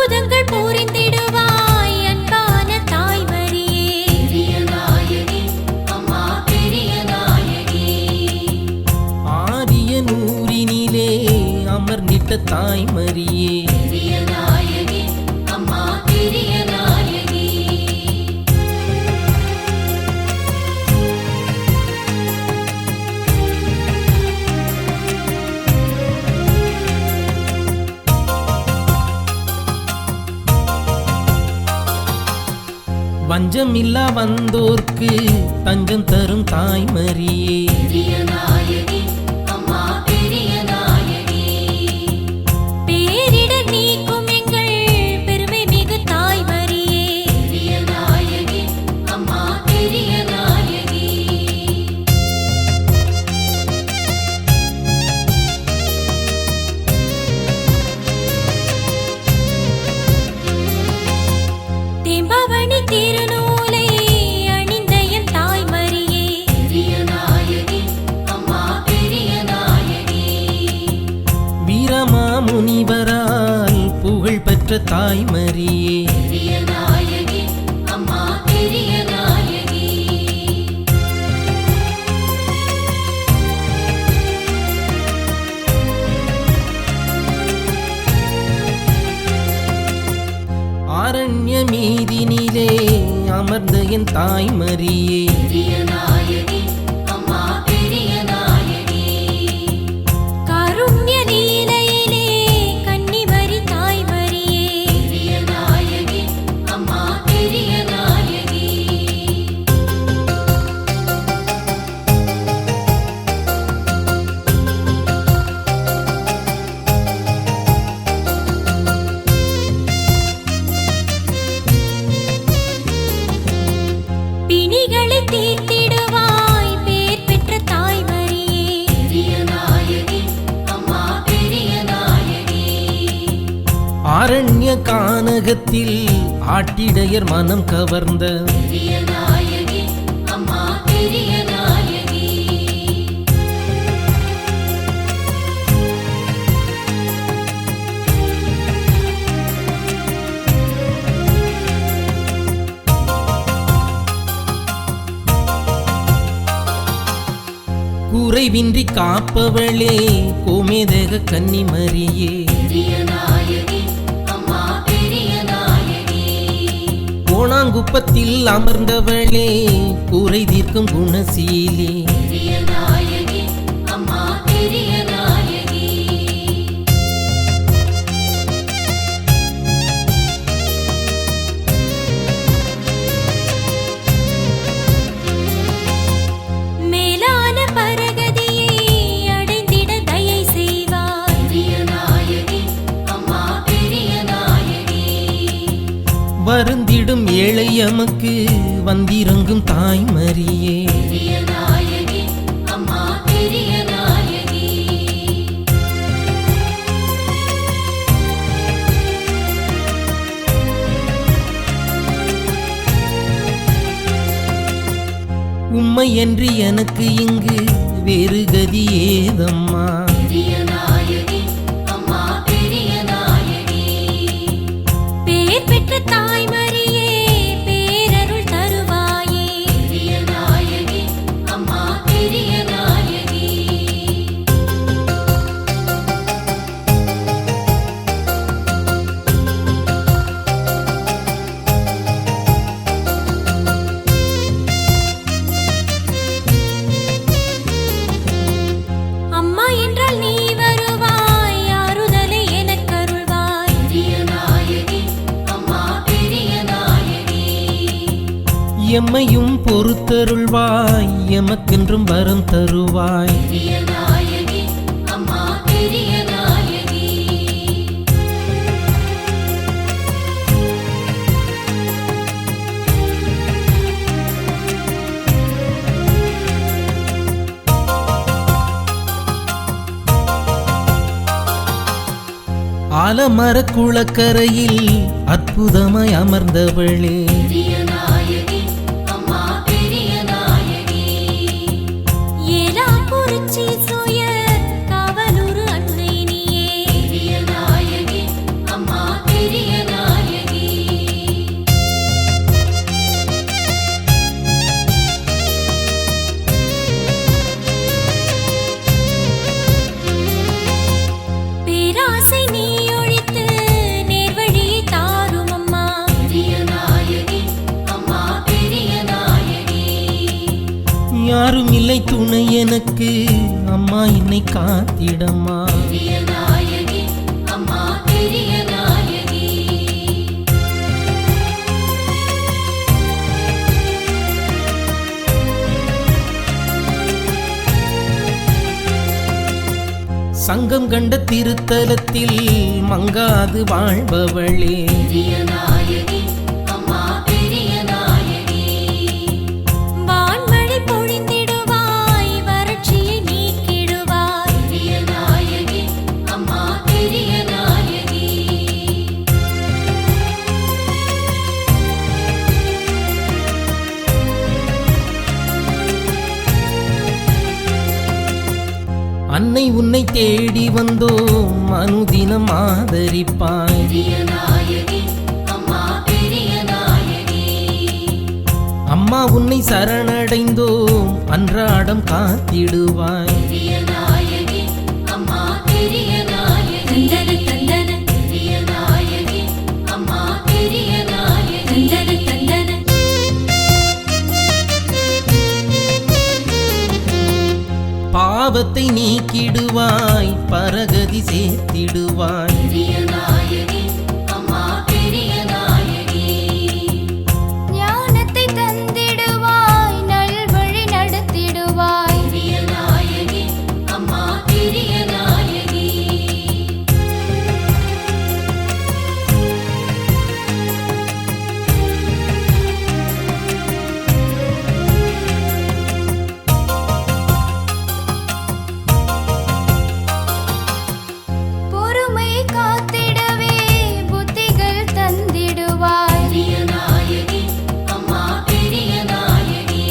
அற்புதங்கள் புரிந்திடுவாய் அன்பான தாய்மரியே. பெரிய நாயகி அம்மா பெரிய நாயகி. ஆரிய நூறினிலே அமர்ந்திட்ட தாய்மரியே. பெரிய நாயகி அம்மா பெரிய நாயகி. வஞ்சமில்லா வந்தோர்க்கு தஞ்சம் தரும் தாய்மரியே. பெரிய நாயகி அம்மா பெரிய நாயகி. பேரிடர் நீக்கும் எங்கள் பெருமை மிகு தாய்மரியே. பெரிய நாயகி அம்மா பெரிய நாயகி. தேம்பாவணி திருநூலை அணிந்த என் தாய்மரியே. பெரிய நாயகி அம்மா பெரிய நாயகி. வீரமா முனிவரால் புகழ் பெற்ற தாய்மரியே. பெரிய நாயகி அம்மா பெரிய நாயகி. ஆரண்ய மீதினிலே அமர்ந்த என் தாய்மரியே. பெரிய நாயகி அம்மா பெரிய நாயகி. காருண்ய லீலையிலே கன்னிமரி தாய்மரியே. பெரிய நாயகி அம்மா பெரிய நாயகி. பிணிகளை தீர்த்திடுவாய் பேர் பெற்ற தாய்மரியே. பெரிய நாயகி அம்மா பெரிய நாயகி. ஆரண்ய கானகத்தில் ஆட்டிடையர் மனம் கவர்ந்த பெரிய நாயகி அம்மா பெரிய நாயகி. குறைவின்றி காப்பவளே கோமேதக கன்னிமரியே. பெரிய நாயகி அம்மா பெரிய நாயகி. கோணாங்குப்பத்தில் அமர்ந்தவளே குறை தீர்க்கும் குணசீலே. பெரிய நாயகி அம்மா பெரிய நாயகி. மேலான பரகதியை அடைந்திட தயை செய்வாய். பெரிய நாயகி அம்மா பெரிய நாயகி. வருந்திடும் ஏழை எமக்கு வந்திறங்கும் தாய்மரியே. பெரிய நாயகி அம்மா பெரிய நாயகி. உம்மையன்றி எனக்கு இங்கு வேறு கதி ஏதம்மா. பெரிய நாயகி அம்மா பெரிய நாயகி. பேர் பெற்ற தாய்மரியே பேரருள் தருவாயே. பெரிய நாயகி அம்மா பெரிய நாயகி. அம்மா என்றால் நீ வருவாய் ஆறுதலை எனக்கருள்வாய். பெரிய நாயகி அம்மா பெரிய நாயகி. எம்மையும் பொறுத்தருள்வாய் எமக்கென்றும் வரம் தருவாய். பெரிய நாயகி அம்மா பெரிய நாயகி. ஆலமர குளக்கரையில் அற்புதமாய் அமர்ந்தவளே. பெரிய நாயகி அம்மா பெரிய நாயகி. ஏலாக்குறிச்சி சுய காவலூர் அன்னை நீயே. பெரிய நாயகி அம்மா பெரிய நாயகி. துணை எனக்கு அம்மா என்னை காத்திடம்மா. பெரிய நாயகி அம்மா பெரிய நாயகி. சங்கம் கண்ட திருத்தலத்தில் மங்காது வாழ்பவளே. பெரிய நாயகி அம்மா பெரிய நாயகி. வான்மழை பொழிந்திடுவாய் வறட்சியை நீக்கிடுவாய். பெரிய நாயகி அம்மா பெரிய நாயகி. அன்னை உன்னை தேடி வந்தோம் அனுதினம் ஆதரிப்பாய். பெரிய நாயகி அம்மா பெரிய நாயகி. அம்மா உன்னை சரணடைந்தோம் அன்றாடம் காத்திடுவாய். பெரிய நாயகி அம்மா பெரிய நாயகி. தந்தன தந்தன பெரிய நாயகி அம்மா பெரிய நாயகி. தந்தன தந்தன. பாவத்தை நீக்கிடுவாய் பரகதி சேர்த்திடுவாய். பெரிய நாயகி அம்மா பெரிய நாயகி. ஞானத்தை தந்திடுவாய் நல்வழி நடத்திடுவாய். பெரிய நாயகி அம்மா பெரிய நாயகி. பொறுமை காத்திடவே புத்திகள் தந்திடுவாய். பெரிய நாயகி அம்மா பெரிய நாயகி.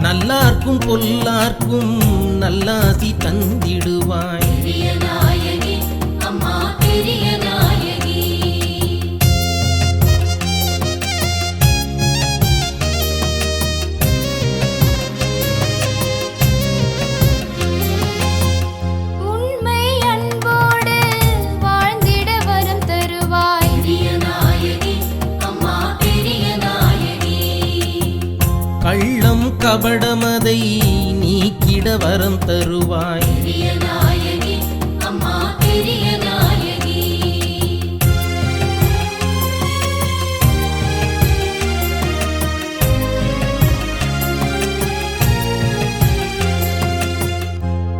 நல்லார்க்கும் பொல்லார்க்கும் நல்லாசி தந்திடுவாய். பெரிய நாயகி அம்மா பெரிய நாயகி. உண்மை அன்போடு வாழ்ந்திட வரம் தருவாய். பெரிய நாயகி அம்மா பெரிய நாயகி. கள்ளம் கபடமதை நீக்கிட வரம் தருவாய். பெரிய நாயகி அம்மா பெரிய நாயகி.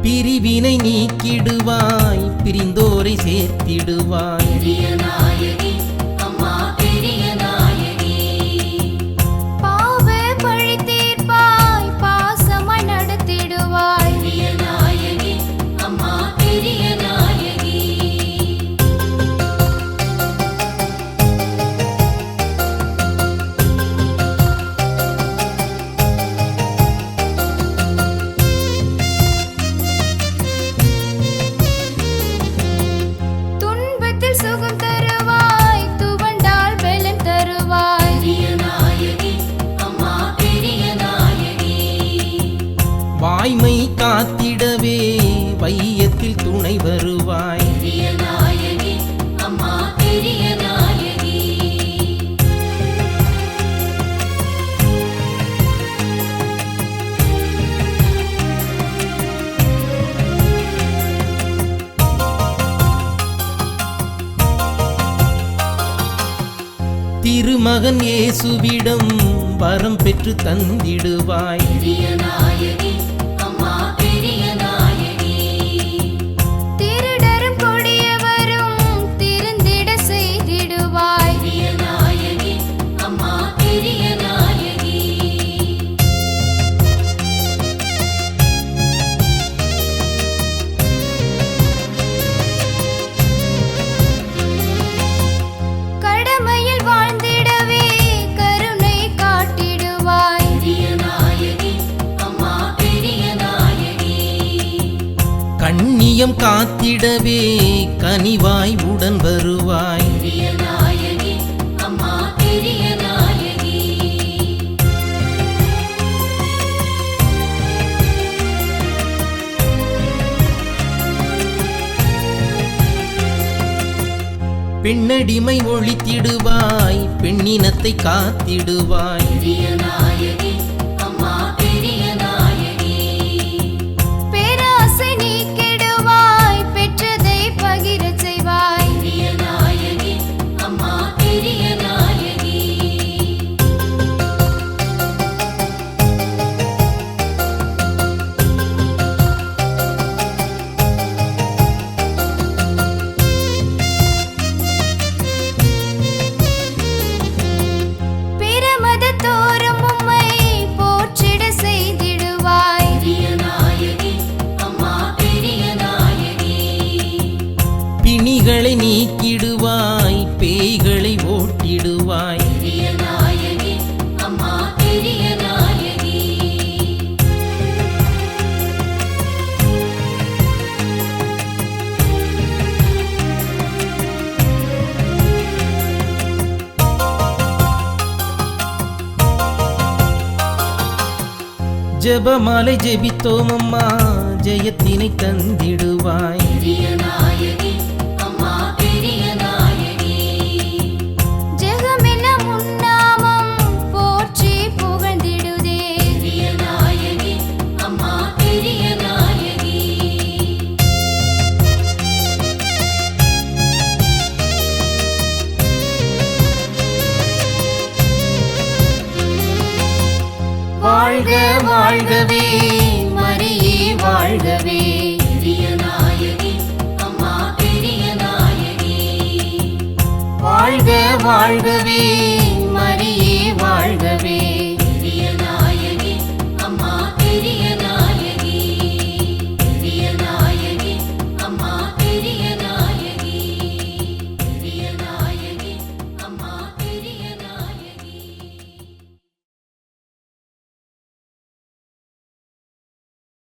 பிரிவினை நீக்கிடுவாய் பிரிந்தோரை சேர்த்திடுவாய். பெரிய நாயகி அம்மா பெரிய நாயகி. பாவ பழி தீர்ப்பாய் பாசமாய் நடத்திடுவாய். பெரிய நாயகி அம்மா பெரிய நாயகி. துன்பத்தில் சுகம் தருவாய் துவண்டால் பலன் தருவாய். பெரிய நாயகி அம்மா பெரிய நாயகி. வாய்மை காத்திடவே வையத்தில் துணை வருவாய். பெரிய நாயகி அம்மா பெரிய நாயகி. திருமகன் இயேசுவிடம் வரம் பெற்று தந்திடுவாய். பெரிய நாயகி அம்மா பெரிய நாயகி. திருடரும் கொடியவரும் திருந்திட செய்திடுவாய். பெரிய நாயகி அம்மா பெரிய நாயகி. கடமையில் வாழ்ந்திடவே கருணை காட்டிடுவாய். பெரிய நாயகி அம்மா பெரிய நாயகி. கண்ணியம் காத்திடவே கனிவாய் உடன் வருவாய். பெரிய நாயகி அம்மா பெரிய நாயகி. பெண்ணடிமை ஒழித்திடுவாய் பெண்ணினத்தை காத்திடுவாய். பெரிய நாயகி அம்மா பெரிய நாயகி. ஜெபமாலை ஜெபித்தோம் அம்மா ஜெயத்தினை தந்திடுவாய் பெரிய நாயகி அம்மா பெரிய நாயகி ஜெகமெல்லாம் உன் நாமம் போற்றி புகழ்ந்திடுதே பெரிய நாயகி அம்மா பெரிய நாயகி வாழ்க வாழ்கவே மரியே வாழ்கவே பெரிய நாயகி அம்மா பெரிய நாயகி வாழ்க வாழ்கவே